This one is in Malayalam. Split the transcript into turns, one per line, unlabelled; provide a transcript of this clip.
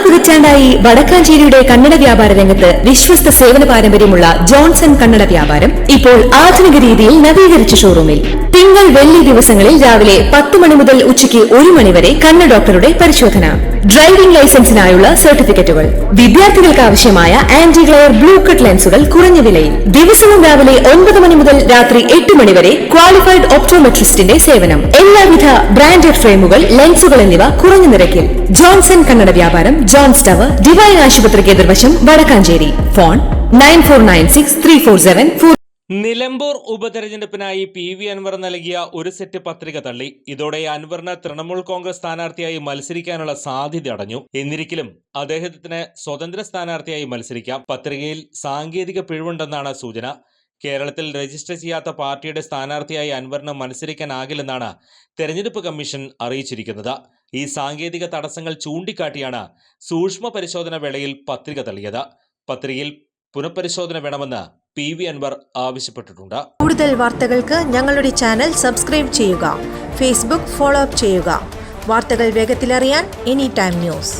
പതിറ്റാണ്ടായി വടക്കാഞ്ചേരിയുടെ കന്നഡ വ്യാപാര രംഗത്ത് വിശ്വസ്ത സേവന പാരമ്പര്യമുള്ള ജോൺസൺ കന്നഡ വ്യാപാരം ഇപ്പോൾ ആധുനിക രീതിയിൽ നവീകരിച്ച ഷോറൂമിൽ തിങ്കൾ വെള്ളി ദിവസങ്ങളിൽ രാവിലെ 10 മണി മുതൽ ഉച്ചയ്ക്ക് 1 മണി വരെ കണ്ണ് ഡോക്ടറുടെ പരിശോധന, ഡ്രൈവിംഗ് ലൈസൻസിനായുള്ള സർട്ടിഫിക്കറ്റുകൾ, വിദ്യാർത്ഥികൾക്ക് ആവശ്യമായ ആന്റി ഗ്ലെയർ ബ്ലൂ കട്ട് ലെൻസുകൾ കുറഞ്ഞ വിലയിൽ, ദിവസവും രാവിലെ 9 മണി മുതൽ രാത്രി 8 മണി വരെ ക്വാളിഫൈഡ് ഒപ്റ്റോമെട്രിസ്റ്റിന്റെ സേവനം, എല്ലാവിധ ബ്രാൻഡഡ് ഫ്രെയിമുകൾ, ലെൻസുകൾ എന്നിവ കുറഞ്ഞ നിരക്കിൽ. ജോൺസൺ കന്നഡ വ്യാപാരം, ജോൺസ് ടവർ, ഡിവൈൻ ആശുപത്രിക്ക് എതിർവശം, വടക്കാഞ്ചേരി. ഫോൺ 94963474.
നിലമ്പൂർ ഉപതെരഞ്ഞെടുപ്പിനായി പി.വി. അൻവർ നൽകിയ ഒരു സെറ്റ് പത്രിക തള്ളി. ഇതോടെ അൻവറിന് തൃണമൂൽ കോൺഗ്രസ് സ്ഥാനാർത്ഥിയായി മത്സരിക്കാനുള്ള സാധ്യത അടഞ്ഞു. എന്നിരിക്കലും അദ്ദേഹത്തിന് സ്വതന്ത്ര സ്ഥാനാർത്ഥിയായി മത്സരിക്കാം. പത്രികയിൽ സാങ്കേതിക പിഴവുണ്ടെന്നാണ് സൂചന. കേരളത്തിൽ രജിസ്റ്റർ ചെയ്യാത്ത പാർട്ടിയുടെ സ്ഥാനാർത്ഥിയായി അൻവറിന് മത്സരിക്കാനാകില്ലെന്നാണ് തെരഞ്ഞെടുപ്പ് കമ്മീഷൻ അറിയിച്ചിരിക്കുന്നത്. ഈ സാങ്കേതിക തടസ്സങ്ങൾ ചൂണ്ടിക്കാട്ടിയാണ് സൂക്ഷ്മ പരിശോധന വേളയിൽ പത്രിക തള്ളിയത്. പത്രികയിൽ പുനഃപരിശോധന വേണമെന്ന് പി.വി. അൻവർ ആവശ്യപ്പെട്ടിട്ടുണ്ട്.
കൂടുതൽ വാർത്തകൾക്ക് ഞങ്ങളുടെ ചാനൽ സബ്സ്ക്രൈബ് ചെയ്യുക. ഫേസ്ബുക്ക് ഫോളോ അപ്പ് ചെയ്യുക. വാർത്തകൾ വേഗത്തിലറിയാൻ എനി ടൈം ന്യൂസ്.